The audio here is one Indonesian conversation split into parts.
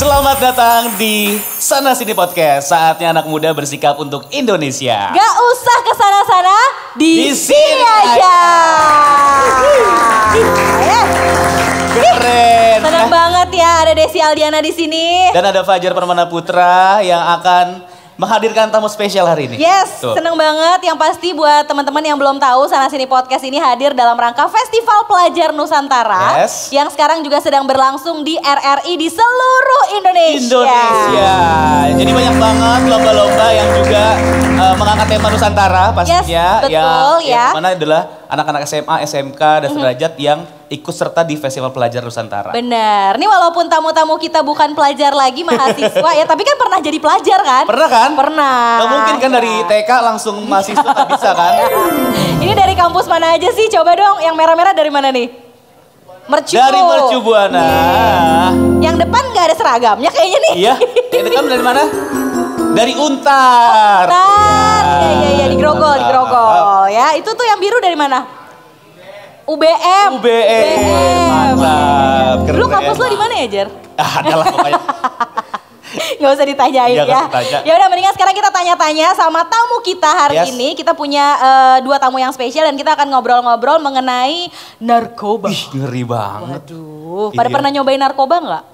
Selamat datang di Sana Sini Podcast. Saatnya anak muda bersikap untuk Indonesia. Gak usah kesana-sana, di sini aja. Keren. Senang banget ya ada Desi Aldiana di sini. Dan ada Fajar Permana Putra yang akan menghadirkan tamu spesial hari ini. Yes, Tuh. seneng banget. Yang pasti buat teman-teman yang belum tahu, Sana Sini Podcast ini hadir dalam rangka Festival Pelajar Nusantara. Yes. Yang sekarang juga sedang berlangsung di RRI di seluruh Indonesia. Indonesia. Jadi banyak banget lomba-lomba yang juga mengangkat tema Nusantara pastinya. Yes, betul ya. Yang mana adalah anak-anak SMA, SMK, dan sederajat yang ikut serta di Festival Pelajar Nusantara. Benar. Ini walaupun tamu-tamu kita bukan pelajar lagi, mahasiswa ya, tapi kan pernah jadi pelajar kan? Pernah kan? Pernah. Gak mungkin kan dari TK langsung mahasiswa gak bisa kan? Ini dari kampus mana aja sih? Coba dong, yang merah-merah dari mana nih? Mercu. Dari Mercu Buana. Yang depan nggak ada seragamnya kayaknya nih. Iya, yang dekat dari mana? Dari Untar. Untar. Iya, di Grogol, ya. Itu tuh yang biru dari mana? UBM. Mantap. Keren. Lu kampus lu di mana ya, Jer? Adalah pokoknya. Gak usah ditanyain Iya, ya. gak usah ditanya. Ya udah mendingan sekarang kita tanya-tanya sama tamu kita hari Yes. ini. Kita punya dua tamu yang spesial dan kita akan ngobrol-ngobrol mengenai narkoba. Ih, ngeri banget. Waduh, pada Iya. pernah nyobain narkoba nggak?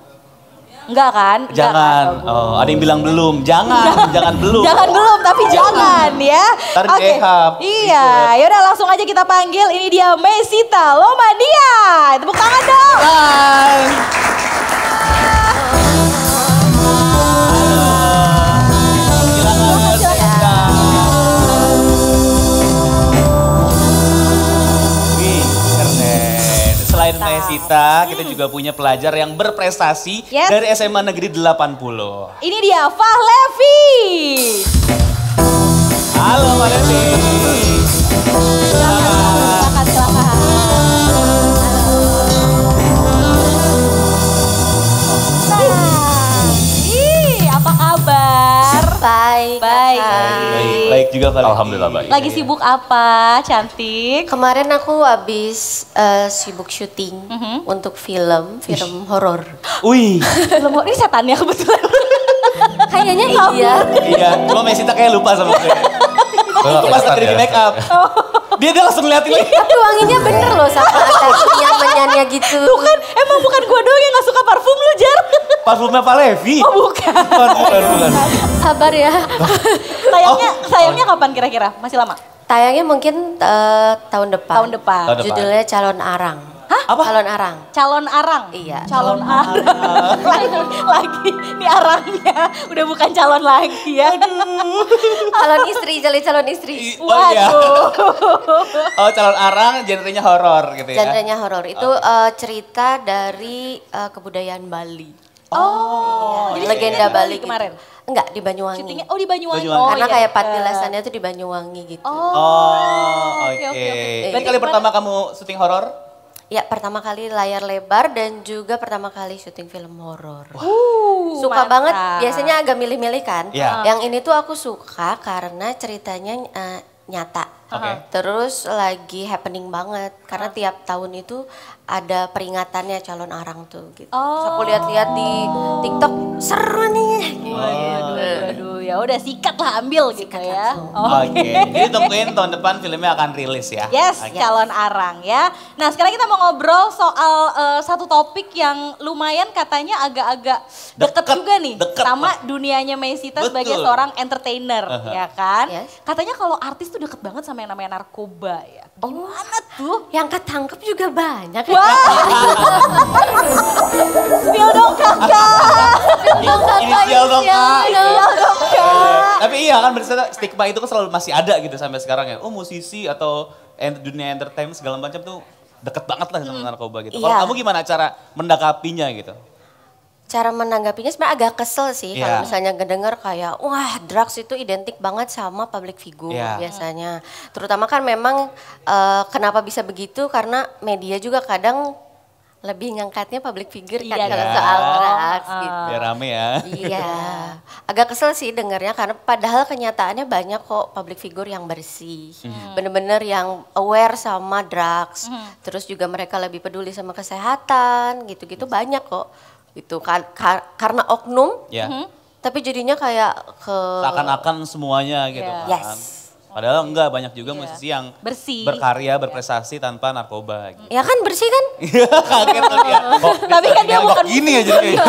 Enggak kan? Enggak Jangan. kan? Oh, ada yang bilang belum. Jangan belum. Jangan belum, tapi jangan ya. Ntar Oke. dehap. Iya, yaudah langsung aja kita panggil. Ini dia Mesita Lomadia. Tepuk tangan dong. Hai. Wih, keren. Selain Mesita, kita juga punya pelajar yang berprestasi Yes. dari SMA Negeri 80. Ini dia Fahlevi. Halo Mbak Levi. Silakan. Apa kabar? Baik. Baik. Baik juga Pak Levi. Alhamdulillah baik. Lagi sibuk apa, cantik? Kemarin aku habis sibuk syuting untuk film horor. Wih, Belum, ini setannya kebetulan. Kayaknya iya. iya. Cuma Mesita kayak lupa sama gue. Pas lagi di make up. Dia langsung ngeliatin lagi. Tapi wanginya bener loh sama nyaman-nyamannya gitu. Tuh kan, emang bukan gue doang yang gak suka parfum lu, Jar. Parfumnya Pak Levi. Oh bukan. Bukan. Sabar ya. Sayangnya kapan kira-kira? Masih lama? Tayangnya mungkin tahun depan. Tahun depan. Tahun depan. Judulnya Calon Arang. Hah? Apa? Calon Arang. Calon arang? Iya. Calon arang. lagi, ini arangnya udah bukan calon lagi ya. Calon istri, calon istri. Oh iya. Waduh. Oh, calon arang genrenya horor gitu ya. Genrenya horor. Itu cerita dari kebudayaan Bali. Oh, Iya, jadi legenda syutingnya di Bali gitu. kemarin. Enggak, di Banyuwangi. Syutingnya di Banyuwangi. Banyuwangi. Karena iya, kayak deket. patilasannya tuh di Banyuwangi gitu. Oh, oke. oke. Ini kali pertama kamu syuting horor? Ya, pertama kali layar lebar dan juga pertama kali syuting film horor. Suka mantap. banget, biasanya agak milih-milih kan. Iya. Yang ini tuh aku suka karena ceritanya nyata. Oke. Terus lagi happening banget karena tiap tahun itu ada peringatannya calon arang tuh gitu. Terus aku lihat-lihat di TikTok seru nih. Aduh, ya udah sikat lah ambil gitu ya. Oke. Jadi tungguin tahun depan filmnya akan rilis ya. Yes, Oke. calon arang ya. Nah sekarang kita mau ngobrol soal satu topik yang lumayan katanya agak-agak deket Deket, juga nih deket. sama dunianya Mesita sebagai Betul. seorang entertainer, ya kan? Yes. Katanya kalau artis tuh deket banget sama yang namanya narkoba ya. Gimana tuh? Yang ketangkep juga banyak. Wah, spill dong kakak. Inisial dong Kak. Spill dong kak. Tapi iya kan berarti stigma itu kan selalu masih ada gitu sampai sekarang ya. Oh musisi atau dunia entertainment segala macam tuh deket banget lah sama narkoba gitu. Kalau Iya. kamu gimana cara mendakapinya gitu? Cara menanggapinya sebenarnya agak kesel sih Iya. kalau misalnya ngedenger kayak wah drugs itu identik banget sama public figure Iya. biasanya. Terutama kan memang kenapa bisa begitu karena media juga kadang lebih ngangkatnya public figure kan Iya, kalau kan? soal drugs gitu. Biar rame ya. Iya, agak kesel sih dengarnya karena padahal kenyataannya banyak kok public figure yang bersih, bener-bener yang aware sama drugs, terus juga mereka lebih peduli sama kesehatan, gitu-gitu banyak kok, gitu kan karena oknum. Ya. Tapi jadinya kayak Seakan-akan semuanya gitu kan. Yes. Padahal enggak, banyak juga musisi yang Bersih. berkarya, berprestasi tanpa narkoba gitu. Ya kan bersih kan? Kaget tuh dia. Tapi kan dia bukan ini aja kayak.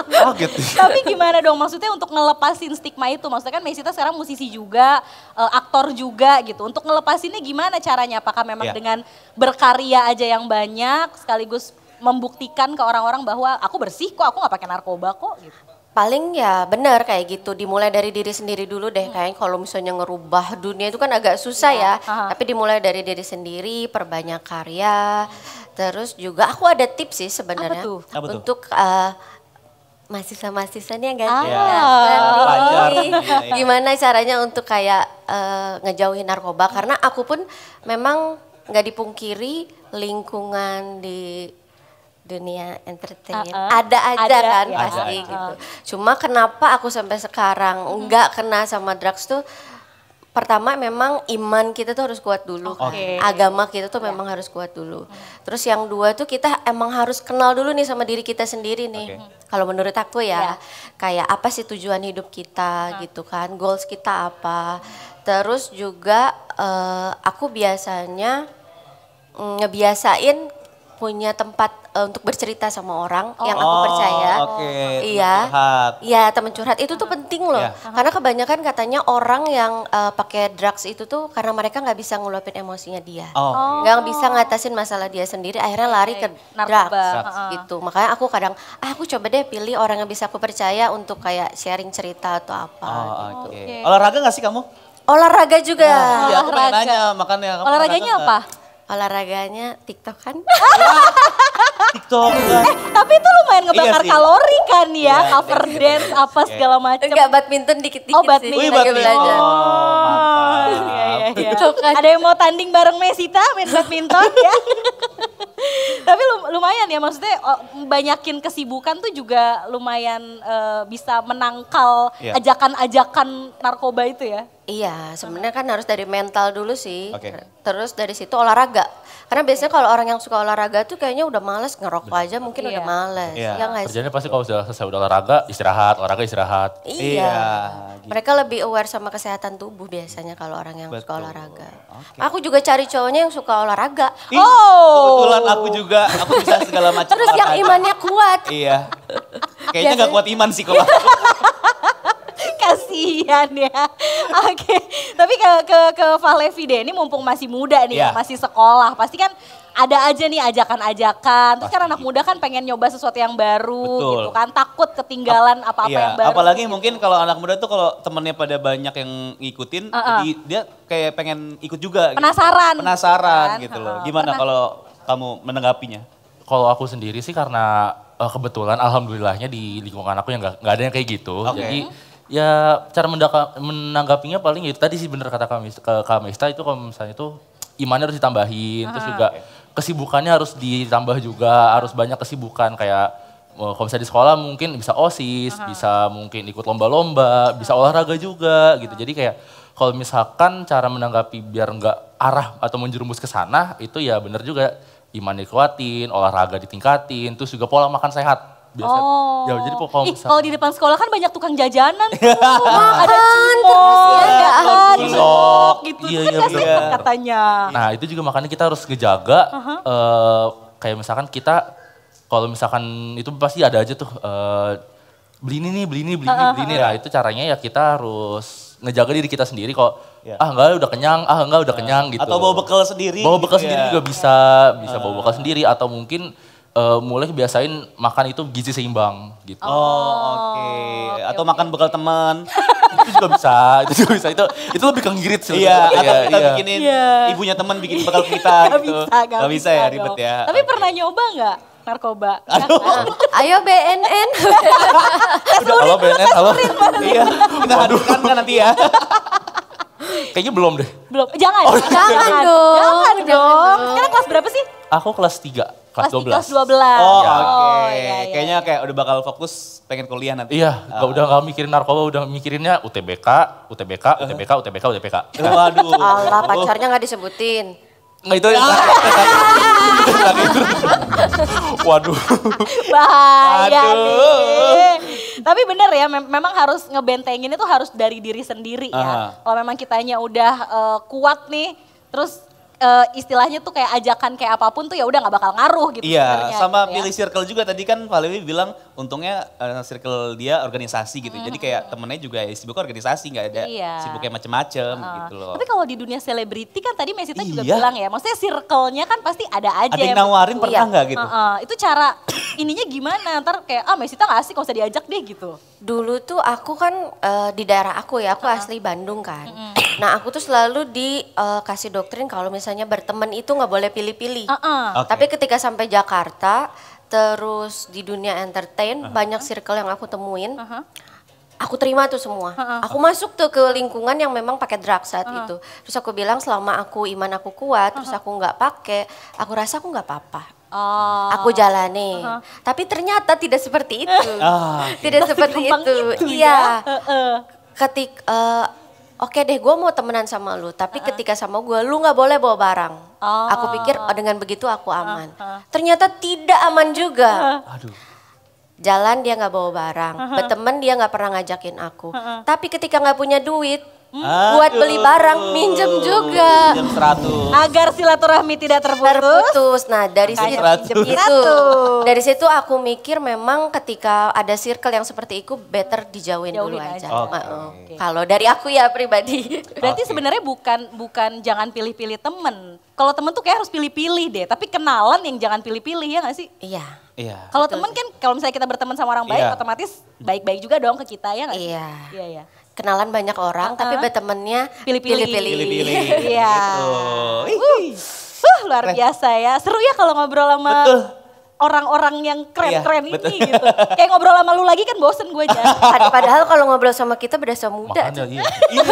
Kaget. Tapi gimana dong maksudnya untuk ngelepasin stigma itu? Maksudnya kan Mesita sekarang musisi juga, aktor juga gitu. Untuk ngelepasinnya gimana caranya? Apakah memang dengan berkarya aja yang banyak sekaligus membuktikan ke orang-orang bahwa aku bersih kok, aku gak pakai narkoba kok gitu. Paling ya benar kayak gitu, dimulai dari diri sendiri dulu deh. Kayaknya kalau misalnya ngerubah dunia itu kan agak susah ya. Tapi dimulai dari diri sendiri, perbanyak karya. Terus juga aku ada tips sih sebenarnya. Apa tuh? Untuk mahasiswa-mahasiswa nih yang pelajar. gimana caranya untuk kayak ngejauhin narkoba. Karena aku pun memang nggak dipungkiri lingkungan di dunia entertain ada aja kan pasti gitu. Cuma kenapa aku sampai sekarang nggak kena sama drugs tuh, pertama memang iman kita tuh harus kuat dulu. Agama kita tuh memang harus kuat dulu. Terus yang dua tuh kita emang harus kenal dulu nih sama diri kita sendiri nih. Kalau menurut aku ya, kayak apa sih tujuan hidup kita gitu kan, goals kita apa. Terus juga aku biasanya ngebiasain punya tempat untuk bercerita sama orang yang aku percaya. Iya. Iya, teman curhat itu tuh penting loh. Karena kebanyakan katanya orang yang pakai drugs itu tuh karena mereka nggak bisa ngeluapin emosinya dia. Nggak bisa ngatasin masalah dia sendiri, akhirnya lari ke drugs gitu. Makanya aku kadang, aku coba deh pilih orang yang bisa aku percaya untuk kayak sharing cerita atau apa gitu. Olahraga gak sih kamu? Olahraga juga. Iya, aku pengen nanya makanya. Olahraganya apa? Olahraganya TikTok kan? TikTok kan. Tapi itu lumayan ngebakar kalori kan ya, cover dance apa segala macam. Enggak, badminton dikit-dikit badminton. sih. Badminton. Belajar. Iya. Ada yang mau tanding bareng Mesita main badminton ya? Tapi lumayan ya, maksudnya banyakin kesibukan tuh juga lumayan bisa menangkal ajakan-ajakan narkoba itu ya? Iya, sebenarnya kan harus dari mental dulu sih. Terus dari situ olahraga. Karena biasanya kalau orang yang suka olahraga tuh kayaknya udah males, ngerokok aja mungkin udah males. Ya nggak sih? Kerjanya pasti kalau sudah selesai olahraga, olahraga istirahat. Iya. Mereka lebih aware sama kesehatan tubuh biasanya kalau orang yang suka olahraga. Aku juga cari cowoknya yang suka olahraga. Kebetulan aku juga, aku bisa segala macam. Terus yang imannya kuat. Iya. Kayaknya nggak kuat iman sih kalau. Kasihan ya. Oke. Tapi ke Fahlevi deh, ini mumpung masih muda nih, masih sekolah. Pasti kan ada aja nih ajakan-ajakan. Terus kan anak muda kan pengen nyoba sesuatu yang baru gitu kan. Takut ketinggalan apa-apa yang baru. Apalagi gitu. mungkin kalau anak muda tuh kalau temennya pada banyak yang ngikutin, jadi dia kayak pengen ikut juga. Penasaran. Penasaran gitu loh. Gimana kalau kamu menanggapinya? Kalau aku sendiri sih karena kebetulan alhamdulillahnya di lingkungan aku yang nggak ada yang kayak gitu. Jadi ya cara menanggapinya paling itu tadi sih bener kata Kak Mesta itu kalau misalnya itu imannya harus ditambahin. Terus juga kesibukannya harus ditambah juga, harus banyak kesibukan kayak kalau misalnya di sekolah mungkin bisa OSIS, bisa mungkin ikut lomba-lomba, bisa olahraga juga gitu. Jadi kayak kalau misalkan cara menanggapi biar nggak arah atau menjerumus ke sana itu ya bener juga iman dikuatin, olahraga ditingkatin, terus juga pola makan sehat. Biasa, ya jadi kalau di depan sekolah kan banyak tukang jajanan tuh. Ada cimol, cilok gitu. Iya, katanya. Nah itu juga makanya kita harus ngejaga, kayak misalkan kita, kalau misalkan itu pasti ada aja tuh, beli ini nih. Nah itu caranya ya kita harus ngejaga diri kita sendiri kok. Enggak udah kenyang gitu. Atau bawa bekal sendiri. Bawa bekal sendiri juga bisa bawa bekal sendiri atau mungkin mulai biasain makan itu gizi seimbang gitu. Atau makan bekal teman. Itu juga bisa. Itu lebih ke ngirit sih. Atau kita bikinin ibunya teman bikin bekal kita gitu. Gak bisa ya, ribet ya. Tapi pernah nyoba nggak narkoba? Ayo BNN. Halo BNN, halo. Iya, menghadirkan kan nanti ya. Kayaknya belum deh. Belum, jangan dong. Sekarang kelas berapa sih? Aku kelas 3. Kelas 12. Kelas 12. Oke. Kayaknya kayak udah bakal fokus pengen kuliah nanti. Iya, udah gak mikirin narkoba, udah mikirinnya UTBK. Waduh. Allah, pacarnya gak disebutin. Enggak itu yang Waduh. Bahaya Aduh. nih. Tapi bener ya, memang harus ngebentengin itu harus dari diri sendiri ya. Kalau memang kitanya udah kuat nih, terus istilahnya tuh kayak ajakan kayak apapun tuh ya udah nggak bakal ngaruh gitu. Iya, sama gitu ya. pilih circle juga tadi kan Pak Lewi bilang untungnya circle dia organisasi gitu. Jadi kayak temennya juga ya sibuk organisasi, nggak ada sibuknya macem-macem gitu loh. Tapi kalau di dunia selebriti kan tadi Mesita juga Iya. bilang ya, maksudnya circle-nya kan pasti ada aja. Ada yang nawarin pernah nggak gitu? Itu cara ininya gimana? Ntar kayak Mesita nggak asik, nggak usah diajak deh gitu. Dulu tuh aku kan di daerah aku ya, aku asli Bandung kan. Nah aku tuh selalu dikasih doktrin kalau misalnya berteman itu nggak boleh pilih-pilih. Oke. Tapi ketika sampai Jakarta, terus di dunia entertain, banyak circle yang aku temuin. Aku terima tuh semua. Aku masuk tuh ke lingkungan yang memang pakai drugs saat itu. Terus aku bilang selama aku iman aku kuat, terus aku nggak pakai, aku rasa aku nggak apa-apa. Aku jalani. Tapi ternyata tidak seperti itu. Tidak seperti segampang itu. itu Iya. ya. Oke deh, gue mau temenan sama lu. Tapi ketika sama gue, lu nggak boleh bawa barang. Aku pikir dengan begitu aku aman. Ternyata tidak aman juga. Aduh. Jalan dia nggak bawa barang, berteman dia nggak pernah ngajakin aku. Tapi ketika nggak punya duit, buat beli barang minjem juga. Jam 100. Agar silaturahmi tidak terputus. Terputus. Nah dari situ, Kayak dari situ aku mikir memang ketika ada circle yang seperti itu better dijauhin dulu Jauhin aja. aja. Oke. Kalau dari aku ya pribadi. Berarti sebenarnya bukan jangan pilih-pilih temen. Kalau temen tuh kayak harus pilih-pilih deh. Tapi kenalan yang jangan pilih-pilih ya nggak sih? Iya. Iya. Kalau temen kan kalau misalnya kita berteman sama orang baik, Iya. otomatis baik-baik juga dong ke kita ya nggak sih? Iya. Iya, iya. Kenalan banyak orang, tapi bertemannya Pilih-pilih. Pilih-pilih. Iya. Gitu. Luar biasa ya. Seru ya kalau ngobrol sama Betul. orang-orang yang keren-keren Iya, betul. ini gitu. Kayak ngobrol sama lu lagi kan bosen gue aja. Padahal kalau ngobrol sama kita berasa muda. Makanya iya. Iya,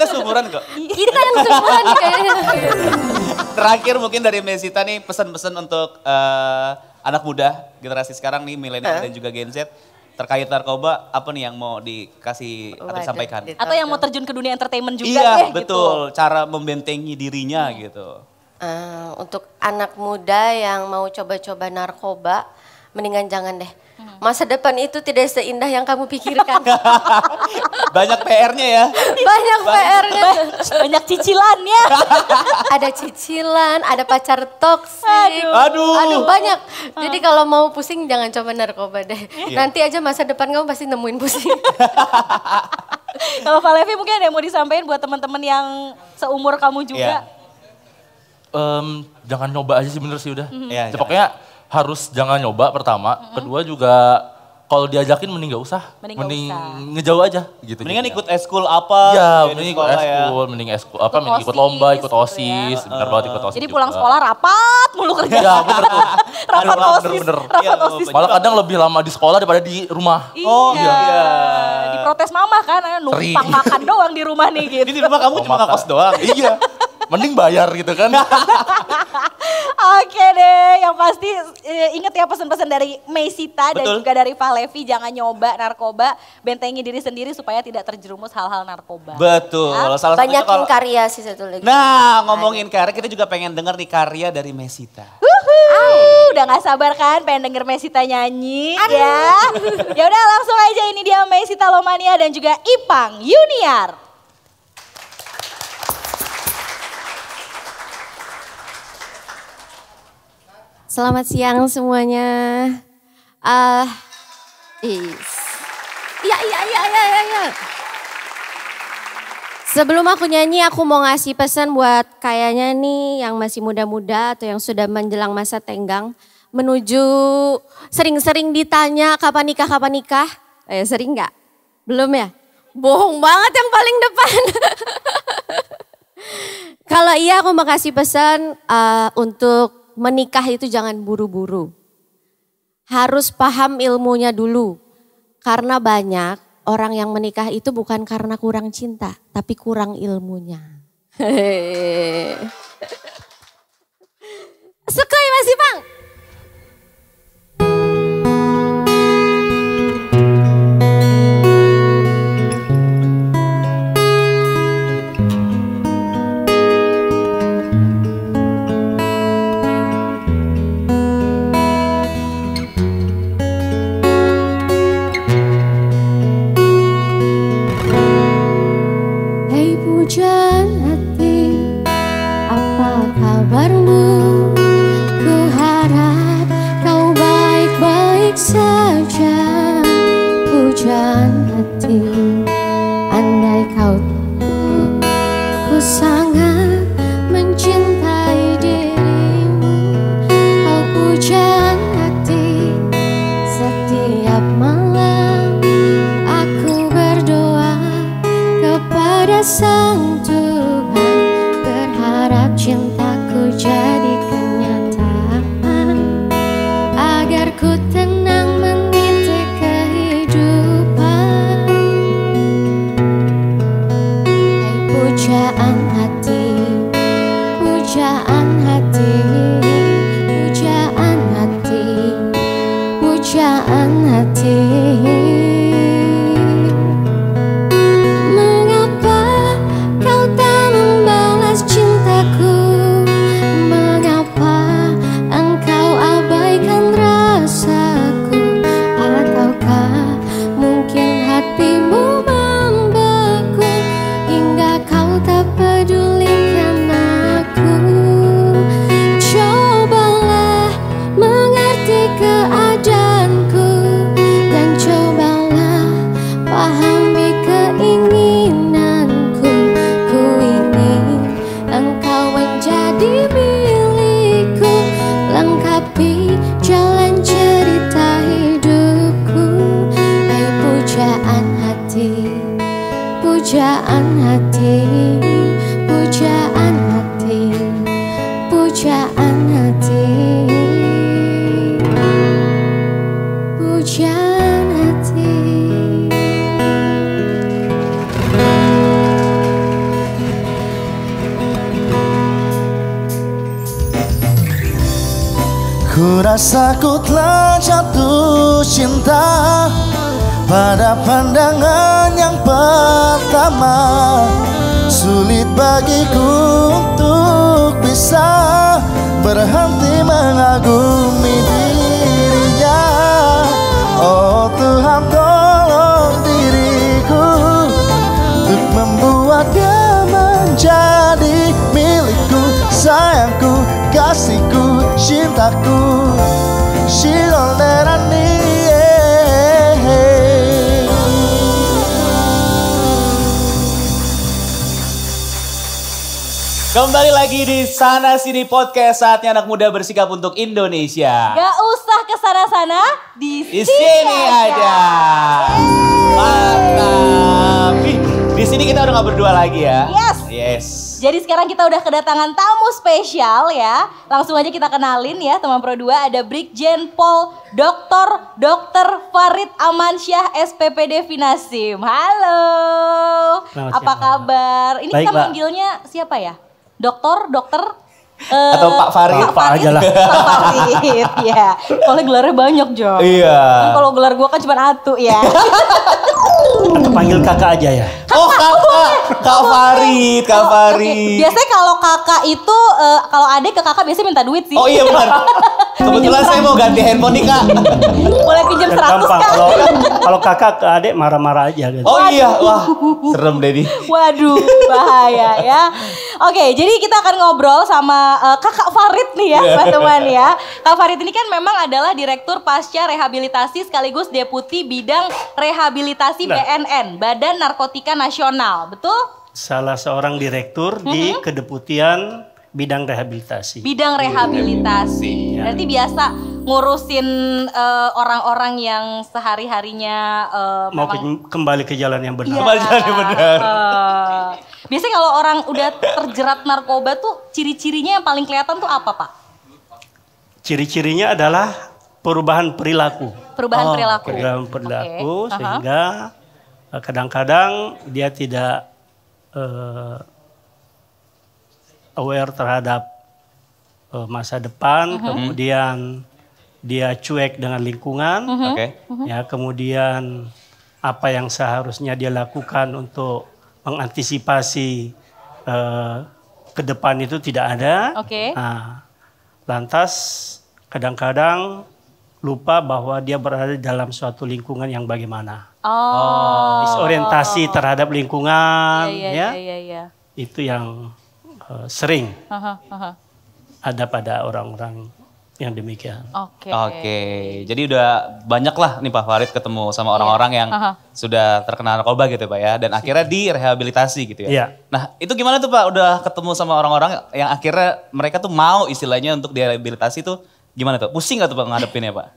kita seumuran kok. Kita yang seumuran kayaknya. Terakhir mungkin dari Mesita nih pesan-pesan untuk anak muda generasi sekarang nih milenial dan juga Gen Z terkait narkoba apa nih yang mau dikasih atau Waduh, disampaikan? ditodong. Atau yang mau terjun ke dunia entertainment juga Iya deh betul, gitu. cara membentengi dirinya gitu. Untuk anak muda yang mau coba-coba narkoba, mendingan jangan deh. Masa depan itu tidak seindah yang kamu pikirkan. Banyak PR-nya ya. Banyak PR-nya. Banyak cicilannya. Ada cicilan, ada pacar toksik. Aduh. Banyak. Jadi kalau mau pusing jangan coba narkoba deh. Nanti aja masa depan kamu pasti nemuin pusing. Kalau Valevi mungkin ada yang mau disampaikan buat teman-teman yang seumur kamu juga. Jangan nyoba aja sih bener sih udah. Iya, Pokoknya harus jangan nyoba pertama. Kedua juga kalau diajakin mending gak usah. Mending nggak usah. ngejauh aja gitu. Mendingan jadinya. ikut eskul apa? Iya, gitu di mending ikut sekolah ya. eskul, mending eskul apa, mending ikut lomba, ikut OSIS OSIS, gitu bener banget ikut OSIS. Jadi juga. pulang sekolah rapat mulu kerja. Iya bener tuh. Rapat Bener, OSIS. bener. Rapat Iya, OSIS. Malah kadang lebih lama di sekolah daripada di rumah. Oh, iya. Diprotes mama kan, numpang makan doang di rumah nih gitu. Ini di rumah kamu cuma makan. ngekos doang. Iya, mending bayar gitu kan. Oke deh, yang pasti inget ya pesan-pesan dari Mesita dan Betul. juga dari Valevi, jangan nyoba narkoba, bentengi diri sendiri supaya tidak terjerumus hal-hal narkoba. Betul. Salah satunya Banyakin kalau karya sih satu lagi. Nah, ngomongin karya kita juga pengen denger nih karya dari Mesita. Udah gak sabar kan pengen denger Mesita nyanyi ya. Ya udah langsung aja, ini dia Mesita Lomania dan juga Ipang Yuniar. Selamat siang semuanya. Iya. Sebelum aku nyanyi, aku mau ngasih pesan buat kayaknya nih yang masih muda-muda atau yang sudah menjelang masa tenggang. Menuju sering-sering ditanya kapan nikah. Sering nggak? Belum ya? Bohong banget yang paling depan. Kalau iya aku mau kasih pesan untuk menikah itu jangan buru-buru. Harus paham ilmunya dulu. Karena banyak orang yang menikah itu bukan karena kurang cinta, tapi kurang ilmunya. Sukoi Mas Ipang. pujaan hati. Andai kau tahu ku sangat mencintai dirimu. Kau pujaan hati. Setiap malam aku berdoa kepada Sang Tuhan, berharap cintaku jadi kenyataan, agar ku tenang meniti kehidupan. Hai pujaan hati, pujaan hati, pujaan hati, pujaan hati. Mengapa kau tak membalas cintaku? Mengapa engkau abaikan rasaku? Ataukah mungkin hatimu membeku hingga kau tak pedulikan aku? Cobalah mengerti keadaanku dan cobalah pahami keinginanku. Ku ingin engkau menjadi milikku, lengkapi jalan cerita hidupku. Hai pujaan hati, pujaan hati, pujaan hati, pujaan hati, pujaan hati. Ku rasa ku telah jatuh cinta pada pandangan yang pertama. Sulit bagiku untuk bisa berhenti mengagumi dirinya. Oh Tuhan, tolong diriku untuk membuatnya menjadi milikku. Sayangku, kasihku, cintaku, Shilolderani. Kembali lagi di Sana Sini Podcast, saatnya anak muda bersikap untuk Indonesia. Gak usah kesana-sana, di Di sini sini aja. aja. Mantap. Ih, di sini kita udah gak berdua lagi ya. Yes. Yes. Jadi sekarang kita udah kedatangan tamu spesial ya. Langsung aja kita kenalin ya teman Pro 2, ada Brigjen Pol Dr. Farid Amansyah SPPD Finasim. Halo. Apa kabar? Ini Baik, kita Mbak. manggilnya siapa ya? Dokter? Atau Pak Farid. Pak Farid aja lah. Pak Farid, ya. Soalnya gelarnya banyak, Jo. Iya. Kan kalau gelar gua kan cuma atu ya. Atau panggil kakak aja ya. Oh kakak, Kak Farid, Kak Oke. Farid. Biasanya kalau kakak itu, kalau adik ke kakak biasanya minta duit sih. Oh iya benar. Kebetulan saya mau ganti handphone nih Kak. Boleh pinjam 100 Gampang. Kak? Kalau kakak ke adik marah-marah aja gitu. Oh iya, wah serem deh nih. Waduh, bahaya ya. Oke, jadi kita akan ngobrol sama kakak Farid nih ya, teman-teman ya. Kak Farid ini kan memang adalah Direktur Pasca Rehabilitasi sekaligus Deputi Bidang Rehabilitasi BNN, Badan Narkotika Nasional, betul? Salah seorang direktur di Kedeputian Bidang Rehabilitasi. Bidang rehabilitasi. Berarti biasa ngurusin orang-orang yang sehari-harinya Mau kembali ke jalan yang benar. Kembali jalan yang benar. Biasanya kalau orang udah terjerat narkoba tuh ciri-cirinya yang paling kelihatan tuh apa, Pak? Ciri-cirinya adalah perubahan perilaku. Perubahan perilaku. Perubahan perilaku Oke. sehingga kadang-kadang dia tidak aware terhadap masa depan, kemudian dia cuek dengan lingkungan, Oke. ya kemudian apa yang seharusnya dia lakukan untuk mengantisipasi ke depan itu tidak ada. Oke. Nah, lantas kadang-kadang lupa bahwa dia berada dalam suatu lingkungan yang bagaimana. Oh. Disorientasi terhadap lingkungan, Iya. itu yang sering Aha. ada pada orang-orang yang demikian. Oke, jadi udah banyak lah nih Pak Farid ketemu sama orang-orang yang sudah terkena narkoba gitu Pak ya, dan akhirnya direhabilitasi gitu ya. Iya. Nah itu gimana tuh Pak, udah ketemu sama orang-orang yang akhirnya mereka tuh mau istilahnya untuk direhabilitasi tuh gimana tuh? Pusing gak tuh Pak ngadepinnya Pak?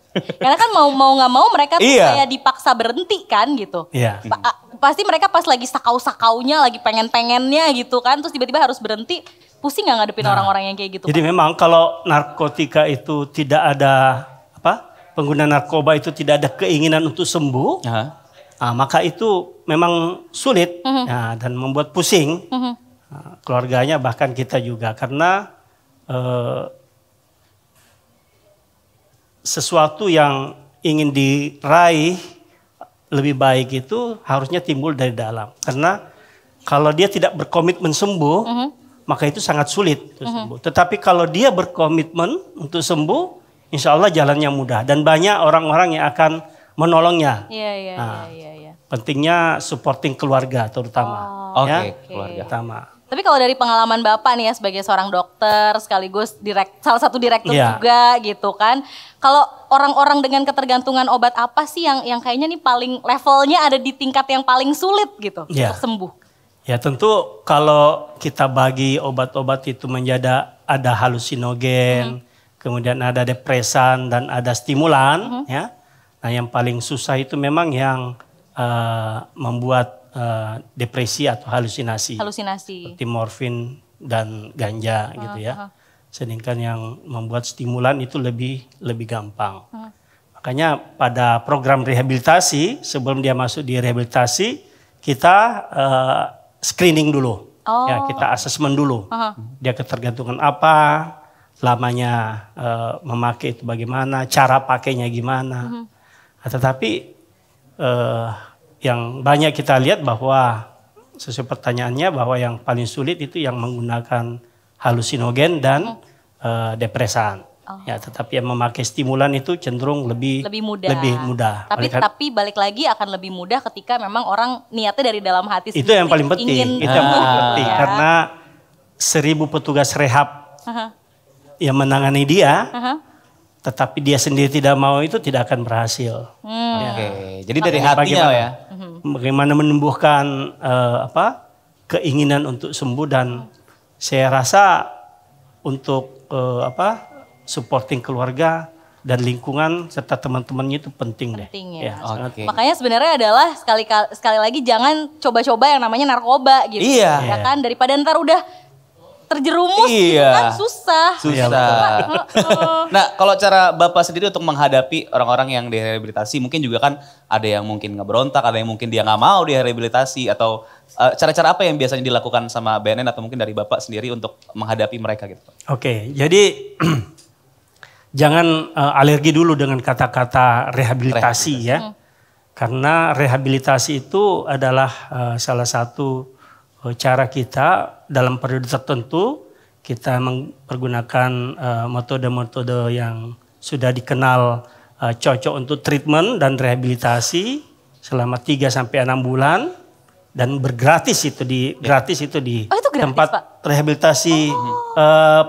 Karena kan mau nggak mau mereka tuh kayak dipaksa berhenti kan gitu. Iya. Pasti mereka pas lagi sakau-sakaunya, lagi pengen-pengennya gitu kan, terus tiba-tiba harus berhenti. Pusing gak ngadepin orang-orang yang kayak gitu? Jadi memang kalau narkotika itu tidak ada pengguna narkoba itu tidak ada keinginan untuk sembuh, maka itu memang sulit dan membuat pusing keluarganya, bahkan kita juga, karena sesuatu yang ingin diraih lebih baik itu harusnya timbul dari dalam. Karena kalau dia tidak berkomitmen sembuh, maka itu sangat sulit untuk sembuh. Tetapi kalau dia berkomitmen untuk sembuh, insya Allah jalannya mudah. Dan banyak orang-orang yang akan menolongnya. Iya. Pentingnya supporting keluarga terutama. Keluarga. Pertama. Tapi kalau dari pengalaman Bapak nih ya sebagai seorang dokter sekaligus salah satu direktur juga gitu kan. Kalau orang-orang dengan ketergantungan obat apa sih yang kayaknya nih paling levelnya ada di tingkat yang paling sulit gitu untuk sembuh? Ya tentu kalau kita bagi obat-obat itu menjadi ada halusinogen, kemudian ada depresan dan ada stimulan ya. Nah yang paling susah itu memang yang membuat depresi atau halusinasi. Seperti morfin dan ganja gitu ya. Sedangkan yang membuat stimulan itu lebih gampang. Makanya pada program rehabilitasi, sebelum dia masuk di rehabilitasi, kita screening dulu. Ya, kita asesmen dulu. Dia ketergantungan apa, lamanya memakai itu bagaimana, cara pakainya gimana. Tetapi yang banyak kita lihat bahwa sesuai pertanyaannya bahwa yang paling sulit itu yang menggunakan halusinogen dan depresan. Ya, tetapi yang memakai stimulan itu cenderung lebih mudah. Tapi balik lagi akan lebih mudah ketika memang orang niatnya dari dalam hati sendiri. Itu yang paling penting. Itu yang paling penting karena 1000 petugas rehab yang menangani dia, tetapi dia sendiri tidak mau, itu tidak akan berhasil. Jadi dari hatinya ya. Bagaimana menumbuhkan keinginan untuk sembuh, dan saya rasa untuk supporting keluarga dan lingkungan serta teman-temannya itu penting deh. Ya. Makanya sebenarnya adalah sekali lagi jangan coba-coba yang namanya narkoba gitu. Ya kan, daripada ntar udah terjerumus gitu kan susah. Nah kalau cara Bapak sendiri untuk menghadapi orang-orang yang direhabilitasi, mungkin juga kan ada yang mungkin ngeberontak, ada yang mungkin dia nggak mau direhabilitasi, atau cara-cara apa yang biasanya dilakukan sama BNN atau mungkin dari Bapak sendiri untuk menghadapi mereka gitu? Jadi jangan alergi dulu dengan kata-kata rehabilitasi ya. Karena rehabilitasi itu adalah salah satu cara kita dalam periode tertentu kita mempergunakan metode-metode yang sudah dikenal cocok untuk treatment dan rehabilitasi selama 3 sampai 6 bulan, dan bergratis itu di tempat rehabilitasi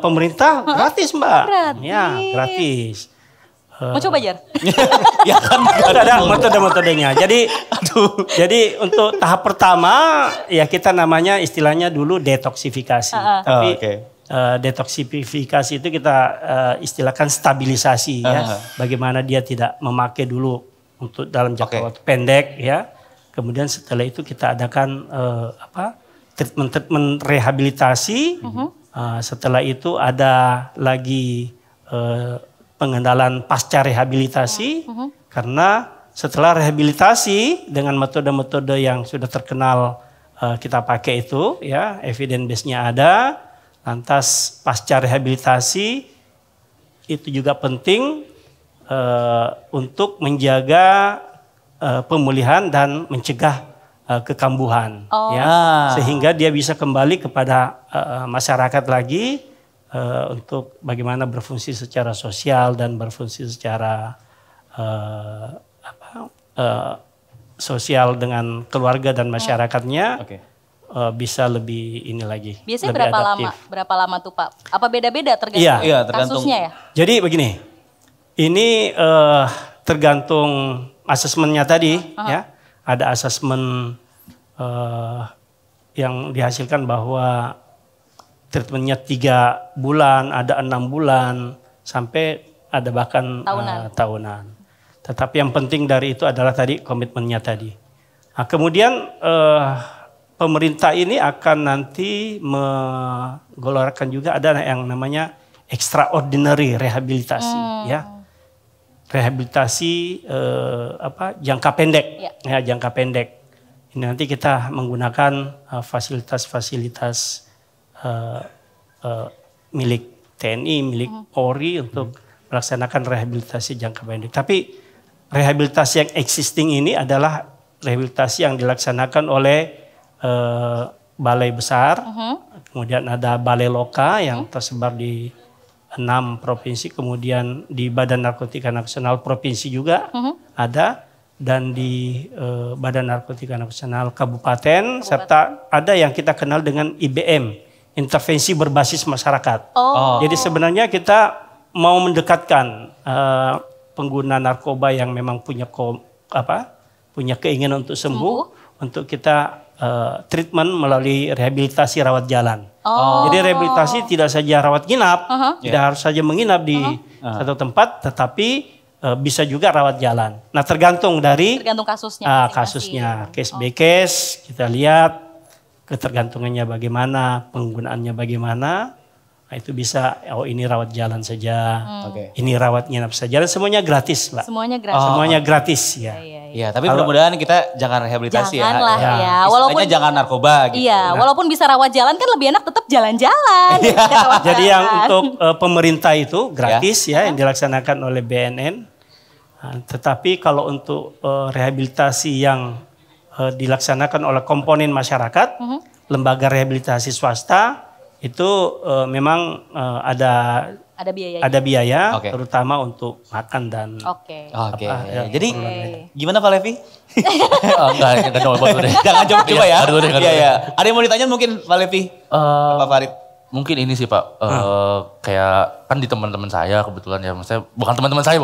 pemerintah gratis Mbak. Ya, gratis. Mau coba Jar? Ya kan ada metode-metodenya. Jadi untuk tahap pertama ya kita namanya istilahnya dulu detoksifikasi. Tapi detoksifikasi itu kita istilahkan stabilisasi ya. Bagaimana dia tidak memakai dulu untuk dalam jangka waktu pendek ya. Kemudian setelah itu kita adakan treatment rehabilitasi. Setelah itu ada lagi pengendalian pasca rehabilitasi, karena setelah rehabilitasi dengan metode-metode yang sudah terkenal kita pakai itu ya, evidence base-nya ada. Lantas pasca rehabilitasi itu juga penting untuk menjaga pemulihan dan mencegah kekambuhan ya, sehingga dia bisa kembali kepada masyarakat lagi untuk bagaimana berfungsi secara sosial dan berfungsi secara sosial dengan keluarga dan masyarakatnya. bisa lebih ini lagi. Biasanya lebih berapa adaptif. lama? Berapa lama tuh Pak? Apa beda-beda tergantung Iya, tergantung. kasusnya ya? Jadi begini, ini tergantung asesmennya tadi, ya. Ada asesmen yang dihasilkan bahwa treatmentnya 3 bulan, ada 6 bulan, sampai ada bahkan tahunan. Tetapi yang penting dari itu adalah tadi komitmennya tadi. Nah, kemudian pemerintah ini akan nanti menggelorkan juga ada yang namanya extraordinary rehabilitasi, ya. Rehabilitasi jangka pendek, ya jangka pendek. Ini nanti kita menggunakan fasilitas-fasilitas milik TNI, milik Polri untuk melaksanakan rehabilitasi jangka pendek. Tapi rehabilitasi yang existing ini adalah rehabilitasi yang dilaksanakan oleh balai besar, kemudian ada balai loka yang tersebar di 6 provinsi, kemudian di Badan Narkotika Nasional Provinsi juga ada, dan di Badan Narkotika Nasional Kabupaten, serta ada yang kita kenal dengan IBM, intervensi berbasis masyarakat. Jadi sebenarnya kita mau mendekatkan pengguna narkoba yang memang punya keinginan untuk sembuh, untuk kita treatment melalui rehabilitasi rawat jalan. Jadi rehabilitasi tidak saja rawat nginap, tidak harus saja menginap di satu tempat, tetapi bisa juga rawat jalan. Nah, tergantung kasusnya. Case by case, kita lihat ketergantungannya bagaimana, penggunaannya bagaimana. Nah, itu bisa, ini rawat jalan saja, ini rawat nginap saja, dan semuanya gratis, Mbak. Semuanya gratis, ya. Iya, tapi mudah-mudahan kita jangan rehabilitasi Janganlah, ya. Walaupun jangan narkoba gitu. Iya, walaupun bisa rawat jalan kan lebih enak tetap jalan-jalan. Jadi yang untuk pemerintah itu gratis ya, yang dilaksanakan oleh BNN. Nah, tetapi kalau untuk rehabilitasi yang dilaksanakan oleh komponen masyarakat, lembaga rehabilitasi swasta, itu memang ada biaya terutama untuk makan dan Jadi gimana Pak Levi? Enggak coba deh. Jangan coba ya. Iya. Ada yang mau ditanya mungkin Pak Levi? Pak Farid? Mungkin ini sih Pak, kayak kan di teman-teman saya kebetulan ya, maksudnya bukan teman-teman saya.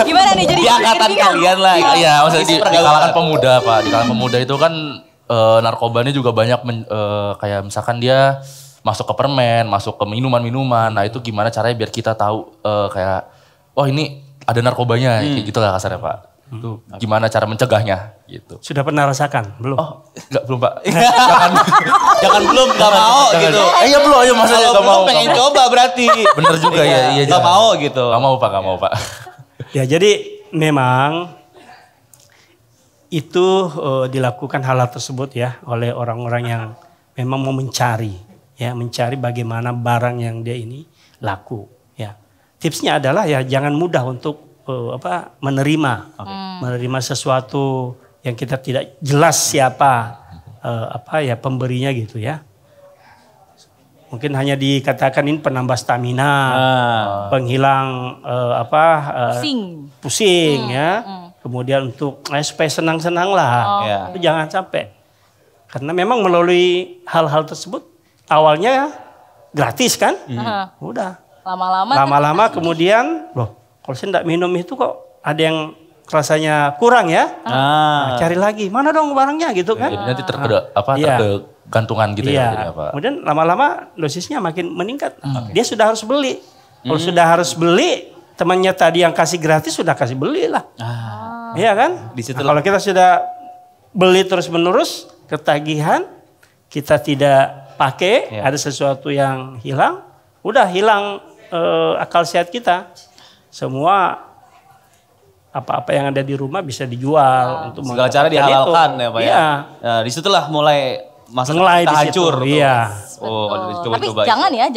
Gimana nih jadi di angkatan kalian lah. Iya, maksudnya di kalangan pemuda Pak, di kalangan pemuda itu kan narkoba ini juga banyak kayak misalkan dia masuk ke permen, masuk ke minuman-minuman. Nah itu gimana caranya biar kita tahu kayak, wah ini ada narkobanya, kayak gitu lah kasarnya Pak. Itu gimana cara mencegahnya gitu. Sudah pernah rasakan? Belum? Oh enggak, belum Pak. Jangan belum, gak mau gitu. Iya belum, ayo maksudnya gak mau. Pengen coba berarti. Bener juga ya. Iya, gak mau gitu. Gak mau Pak. Ya jadi memang itu dilakukan hal tersebut ya oleh orang-orang yang memang mau mencari bagaimana barang yang dia ini laku ya. Tipsnya adalah ya jangan mudah untuk menerima sesuatu yang kita tidak jelas siapa pemberinya gitu ya. Mungkin hanya dikatakan ini penambah stamina, penghilang pusing ya. Kemudian untuk supaya senang-senang lah, itu jangan sampai. Karena memang melalui hal-hal tersebut awalnya gratis kan, udah. Lama-lama kemudian, loh kalau saya tidak minum itu kok ada yang rasanya kurang ya, nah, cari lagi, mana dong barangnya gitu kan. Jadi nanti tergantungan gitu ya. Jadi apa? Kemudian lama-lama dosisnya makin meningkat, dia sudah harus beli. Kalau sudah harus beli, temannya tadi yang kasih gratis sudah kasih beli lah. Iya kan? Nah, kalau kita sudah beli terus-menerus, ketagihan, kita tidak pakai, ada sesuatu yang hilang, udah hilang akal sehat kita. Semua apa-apa yang ada di rumah bisa dijual untuk segala cara dihalalkan ya Pak ya. Nah, disitulah mulai masa kita hancur. Iya. Tapi jangan ya.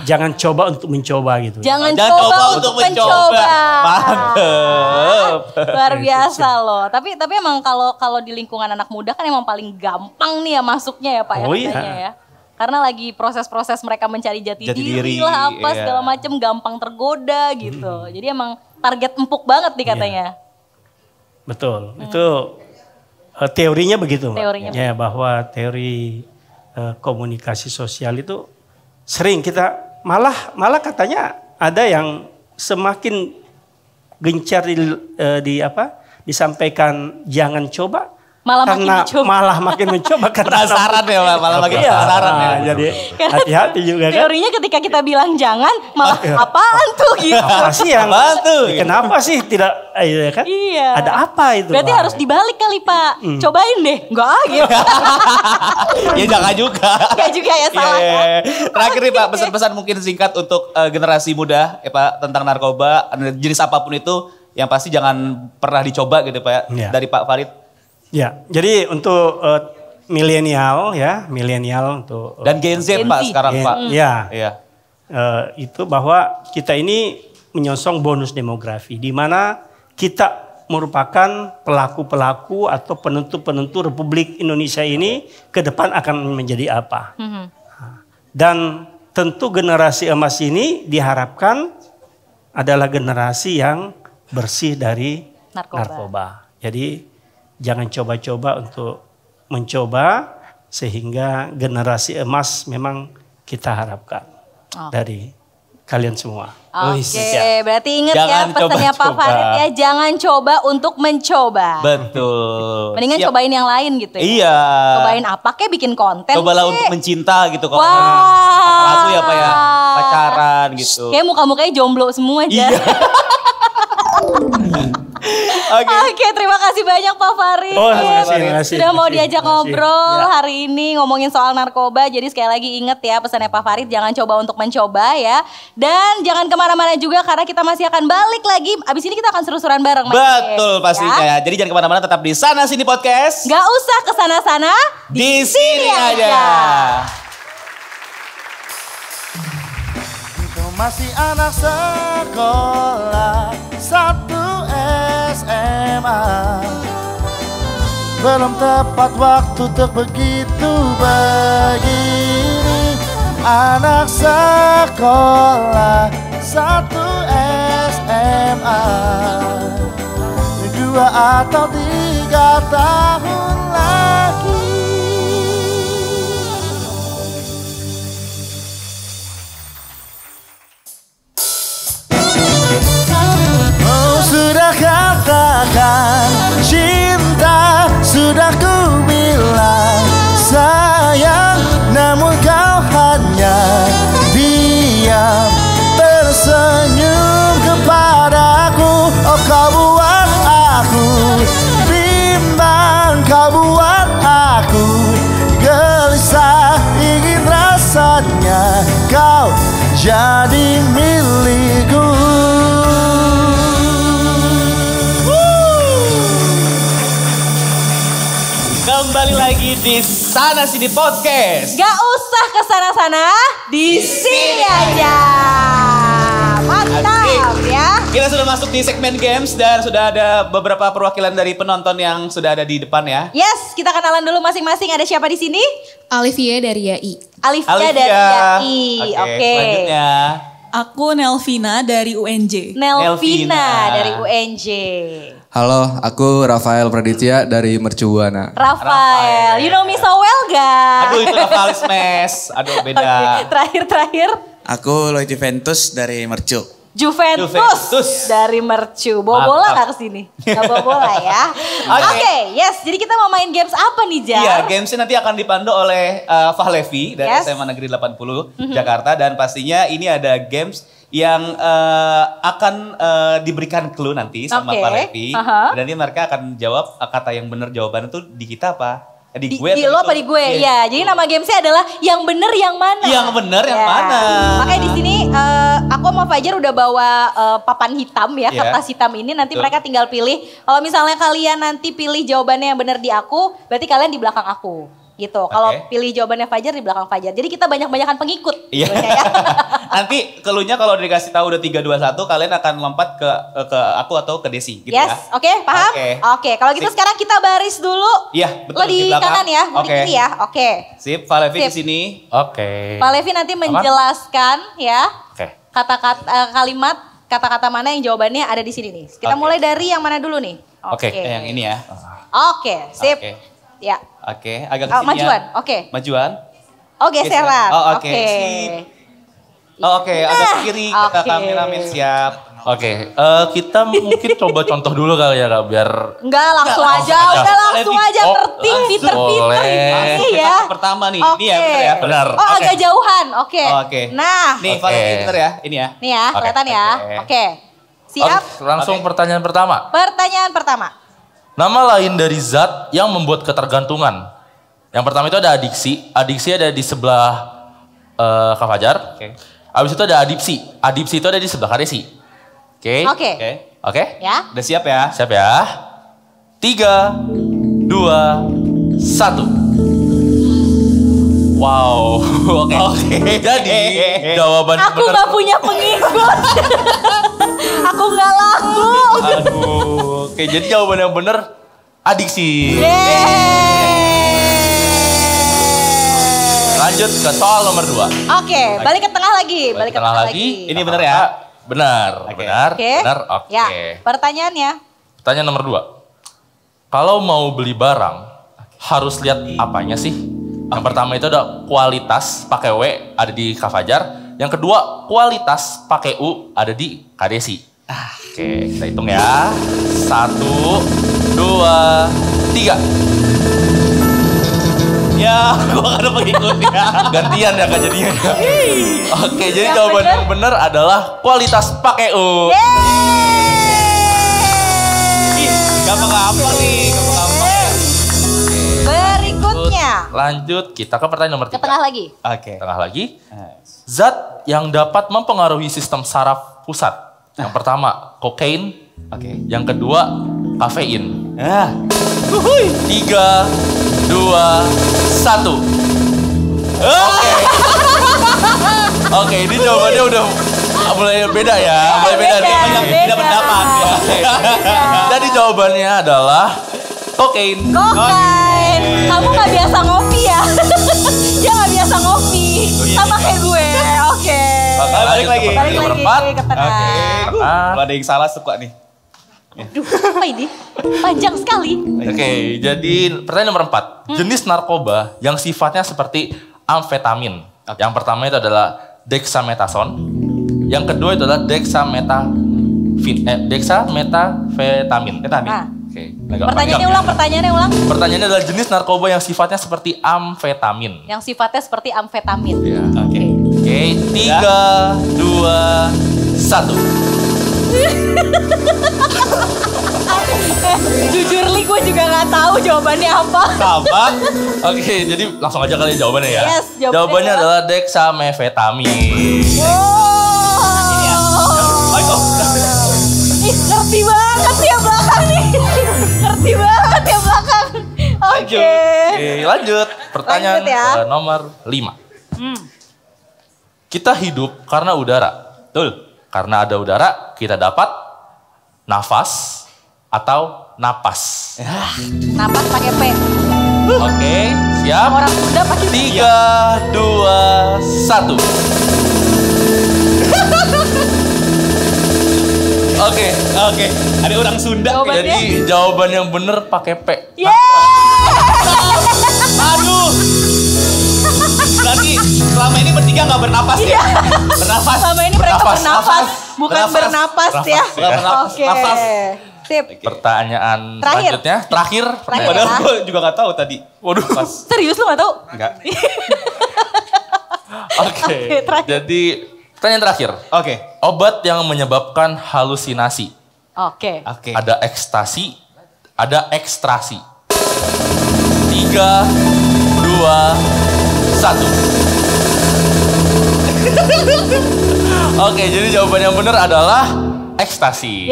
Jangan coba untuk mencoba gitu. Jangan coba untuk mencoba. Mantep. Luar biasa loh. Tapi emang kalau di lingkungan anak muda kan emang paling gampang nih ya masuknya ya Pak katanya ya. Karena lagi proses-proses mereka mencari jati diri lah segala macam gampang tergoda gitu. Jadi emang target empuk banget nih katanya. Betul. Itu teorinya begitu, Mbak. Teorinya Ya, bahwa teori komunikasi sosial itu sering kita malah katanya ada yang semakin gencar disampaikan jangan coba, Malah makin karena mencoba. malah makin mencoba karena Penasaran ya, malah makin Iya, penasaran ya. Jadi hati-hati juga kan. Teorinya ketika kita bilang jangan, malah apaan tuh gitu. Apa sih yang Apaan tuh? kenapa sih tidak kan? Iya. Ada apa itu? Berarti Pak? harus dibalik kali Pak. Cobain deh. Enggak gitu. Ya jangan juga. Enggak juga ya salah Iya, ya. iya. Terakhir nih Pak, pesan-pesan mungkin singkat untuk generasi muda ya Pak tentang narkoba, jenis apapun itu yang pasti jangan pernah dicoba gitu Pak ya. Iya. Dari Pak Farid. Ya, jadi untuk milenial untuk Dan Gen Z Pak sekarang Pak. Ya, Iya. itu bahwa kita ini menyongsong bonus demografi, di mana kita merupakan pelaku-pelaku atau penentu-penentu Republik Indonesia ini ke depan akan menjadi apa. Dan tentu generasi emas ini diharapkan adalah generasi yang bersih dari narkoba. Jadi jangan coba-coba untuk mencoba, sehingga generasi emas memang kita harapkan dari kalian semua. Oke, berarti ingat Jangan ya pesannya Pak coba-coba. Farid ya, jangan coba untuk mencoba. Betul. Mendingan Siap. cobain yang lain gitu ya. Iya. Cobain apa kek, bikin konten Cobalah kek. untuk mencinta gitu kalau Wah. lagu ya Pak ya, pacaran gitu. Kayak muka-mukanya jomblo semua aja. Iya. Oke. Oke, terima kasih banyak Pak Farid. Oh, terima kasih. Sudah mau Terima kasih. diajak Terima kasih. ngobrol Ya. hari ini ngomongin soal narkoba. Jadi sekali lagi ingat ya pesannya Pak Farid, jangan coba untuk mencoba ya. Dan jangan kemana-mana juga karena kita masih akan balik lagi. Abis ini kita akan seru-seruan bareng. Mas. Betul pastinya Ya. ya. Jadi jangan kemana-mana, tetap di Sana Sini Podcast. Gak usah kesana-sana. Di sini aja. Kau masih anak sekolah 1 SMA, belum tepat waktu untuk begitu begini. Anak sekolah 1 SMA, 2 atau 3 tahun lagi. Oh, sudah katakan cinta, sudah ku bilang sayang, namun kau hanya diam tersenyum kepadaku. Oh, kau buat aku bimbang, kau buat aku gelisah, ingin rasanya kau jadi milikku. Kembali lagi di Sana Sini Podcast. Gak usah kesana-sana, di sini aja. Mantap ya. Kita sudah masuk di segmen games dan sudah ada beberapa perwakilan dari penonton yang sudah ada di depan ya. Yes, kita kenalan dulu masing-masing. Ada siapa di sini? Alivia dari YAI. Alivia dari YAI. Oke. Selanjutnya. Aku Nelvina dari UNJ. Nelvina Nelvina. dari UNJ. Halo, aku Rafael Praditya dari Mercubuana. Rafael, you know me so well gak? Aduh itu Rafael Smash. Aduh beda. Oke, terakhir Aku Lloyd Juventus dari Mercu. Juventus dari Mercu. Bawa bola Mantap. gak kesini? Gak bawa bola ya. Oke. Oke, yes. Jadi kita mau main games apa nih, Jar? Iya, gamesnya nanti akan dipandu oleh Fahlevi dari Yes. SMA Negeri 80 Jakarta, dan pastinya ini ada games yang akan diberikan clue nanti sama Oke. Fahlevi. Aha. Dan nanti mereka akan jawab kata yang benar jawabannya tuh di kita apa? Di Di gue lo apa di gue? Iya. Ya, jadi nama gamesnya adalah yang bener yang mana? Yang bener yang mana? Makanya di sini aku sama Fajar udah bawa papan hitam ya, Iya. kertas hitam ini. Nanti Betul. mereka tinggal pilih. Kalau misalnya kalian nanti pilih jawabannya yang bener di aku, berarti kalian di belakang aku. Gitu. Kalau Oke. pilih jawabannya Fajar di belakang Fajar. Jadi kita banyak-banyakan pengikut. Iya. sebetulnya ya. Nanti clue-nya kalau dikasih tahu udah 3 2 1 kalian akan lompat ke aku atau ke Desi gitu Yes, ya. oke, paham? Oke. Oke, kalau gitu Sip. sekarang kita baris dulu. Iya, betul, Lo di di belakang. kanan ya, gue di Oke. kiri ya. Oke. Sip, Fahlevi di Sip. sini. Oke. Pak Levi nanti menjelaskan ya Oke. kata-kata kalimat kata-kata mana yang jawabannya ada di sini nih. Kita Oke. mulai dari yang mana dulu nih? Oke, Yang ini ya. Oke, sip. Oke. Ya. Oke, agak kesini majuan, ya. oke. Majuan. Oh, geseran. Oh, oke. Sip. Oh, oke, agak ke kiri kata kameramen, siap. Oke, kita mungkin coba contoh dulu kali ya Kak, biar... Enggak, langsung aja, udah langsung aja, pinter. Ini ya. Pertama nih, ini ya bener ya? Benar. Oh, agak jauhan, oke. Oke. Nah. Nih, paling pinter ya, ini ya. Nih ya, kelihatan ya. Oke. Siap? Langsung pertanyaan pertama. Pertanyaan pertama. Nama lain dari zat yang membuat ketergantungan. Yang pertama itu ada adiksi. Adiksi ada di sebelah Kak Fajar. Oke. Habis itu ada adipsi. Adipsi itu ada di sebelah Kak Desi. Oke. Oke. Ya. Udah siap ya? Siap ya. 3, 2, 1. Wow. Oke. Jadi jawaban Aku benar. gak punya pengikut. Aku gak laku. Aduh. Oke, jadi jawaban yang benar adiksi. Lanjut ke soal nomor 2. Oke, balik ke tengah lagi. Balik ke tengah lagi. Ini bener ya? Benar, benar, benar. Oke. Ya, pertanyaannya. Pertanyaan nomor 2. Kalau mau beli barang, harus lihat apanya sih? Yang pertama itu ada kualitas pakai W ada di Kak Fajar. Yang kedua, kualitas pakai U ada di Kak Desi. Oke, kita hitung ya. 1, 2, 3. Ya, gua gak ada pengikutnya. Gantian ya Kak jadinya. Oke, jadi jawaban yang benar adalah kualitas pakai U. Gampang-gampang nih, gampang-gampang. Berikutnya. Lanjut, kita ke pertanyaan nomor 3. Ke tengah lagi. Oke. Tengah lagi. Zat yang dapat mempengaruhi sistem saraf pusat. Yang pertama, kokain. Oke. Yang kedua, kafein. 3, 2, 1. Oke, ini jawabannya udah mulai beda ya. Mulai beda nih. Beda pendapat ya. Jadi jawabannya adalah kokain. Kokain. Kamu gak biasa ngopi ya? Dia gak biasa ngopi. Sama kayak gue. Oke. Balik lagi. Balik Nomor lagi 4. ke tengah. Kalau ada yang salah suka nih. Aduh, apa ini? Panjang sekali. Oke, jadi pertanyaan nomor 4. Jenis narkoba yang sifatnya seperti amfetamin. Yang pertama itu adalah dexamethasone. Yang kedua itu adalah dexamethafetamin. Nah. Oke, Pertanyaannya ulang, pertanyaannya ulang. Pertanyaannya adalah jenis narkoba yang sifatnya seperti amfetamin. Yang sifatnya seperti amfetamin. Ya. Oke. Oke, 3, 2, 1. Jujur Li, gue juga gak tahu jawabannya apa. Sama. Oke, jadi langsung aja kali jawabannya ya. Yes, jawabannya adalah dexamethetamin. Ih, ngerti banget ya belakang nih. Ngerti banget ya belakang. Oke. Oke, lanjut. Pertanyaan Lanjut ya. nomor 5. Kita hidup karena udara. Betul. Karena ada udara, kita dapat nafas atau napas. Napas pakai P. Oke, siap? Orang Sunda pakai 3, 2, 1. Oke. Ada orang Sunda. Jadi jawaban yang benar pakai P. Aduh. Berarti selama ini bertiga gak bernapas ya? Bernapas. Selama ini mereka bernapas, bukan bernapas ya. Oke. Sip. Pertanyaan Terakhir. selanjutnya, terakhir. Padahal gue juga gak tahu tadi. Waduh. Serius lu gak tahu? Enggak. Oke. terakhir. Jadi pertanyaan terakhir. Oke. Obat yang menyebabkan halusinasi. Oke. Ada ekstasi, ada ekstrasi. 3, 2, 1. Oke, jadi jawaban yang benar adalah ekstasi.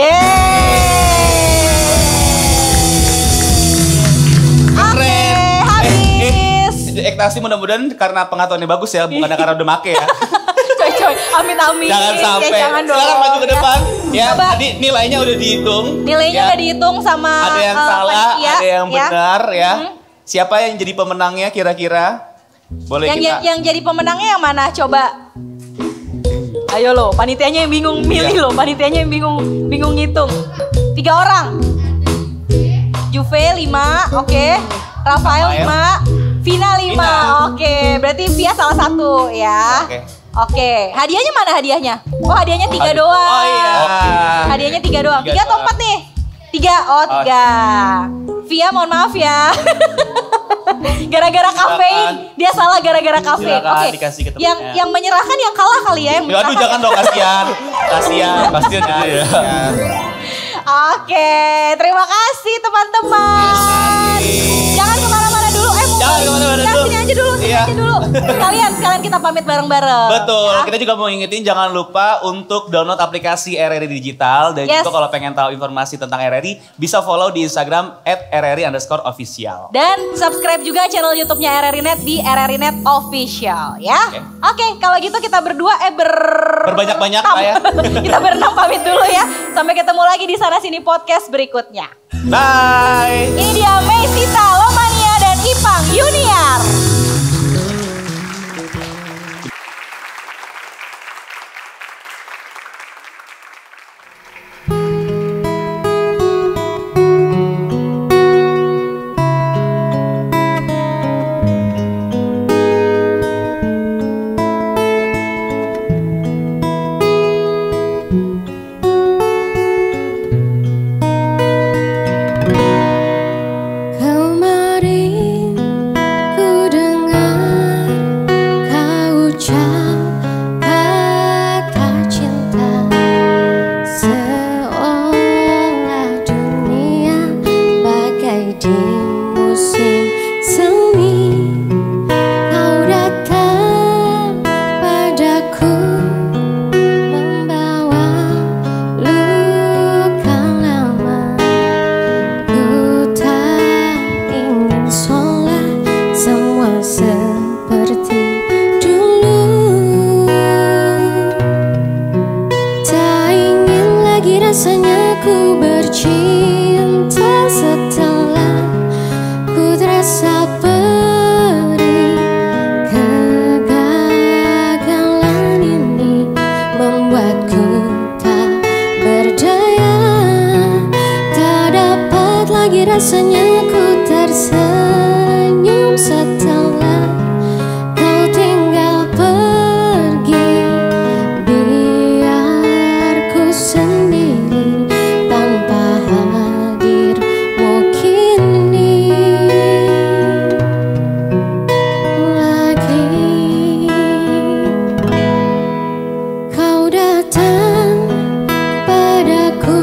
Oke, habis. Ekstasi mudah-mudahan karena pengetahuannya bagus ya, bukan karena udah make ya. Coy, amit-amit. Jangan sampai. Jangan dong. Silakan maju ke depan. Ya, Coba. tadi nilainya udah dihitung. Nilainya Ya. udah dihitung sama Ada yang salah, panitia, ada yang ya. benar ya. Siapa yang jadi pemenangnya kira-kira? Boleh Yang jadi pemenangnya yang mana? Coba. Ayo lo, panitianya yang bingung milih lo, panitianya yang bingung ngitung. 3 orang. Juve 5, oke. Rafael 5, Vina 5, oke. Berarti Via salah satu ya. Oke, hadiahnya mana hadiahnya? Oh hadiahnya 3 doang. Oh iya. Hadiahnya 3 doang. 3 atau 4 nih? 3, oh 3. Via mohon maaf ya. Gara-gara kafein, dia salah gara-gara kafein. Oke, yang menyerahkan yang kalah kali ya. Aduh jangan dong, kasihan. Kasihan ya. Oke, terima kasih teman-teman. Jangan kemana-mana dulu. Jangan kemana-mana dulu. Sini aja dulu. Sekalian kita pamit bareng-bareng. Betul, ya. Kita juga mau ingetin jangan lupa untuk download aplikasi RRI Digital. Dan juga kalau pengen tahu informasi tentang RRI, bisa follow di Instagram @RRI_official. Dan subscribe juga channel YouTube-nya RRI Net di RRI Net Official ya. Oke, kalau gitu kita berdua berbanyak-banyak lah ya. Kita berenam pamit dulu ya. Sampai ketemu lagi di Sana Sini Podcast berikutnya. Bye. Ini dia Meisita, Lomania dan Ipang Yuniar. Rasanya ku bercinta setelah ku terasa perih. Kegagalan ini membuatku tak berdaya. Tak dapat lagi rasanya ku tersenyum setelah kau tinggal pergi. Biar ku sendiri tanpa hadirmu kini lagi. Kau datang padaku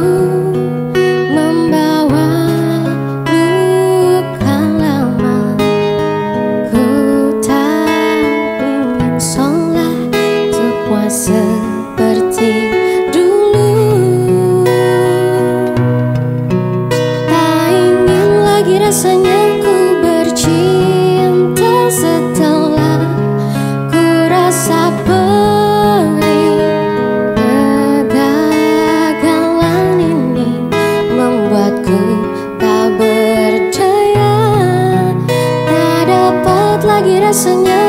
membawa luka lama. Ku tak ingin sholat semua seperti dulu. Tak ingin lagi rasanya ku bercinta setelah ku rasa perih. Kegagalan ini membuatku tak berdaya. Tak dapat lagi rasanya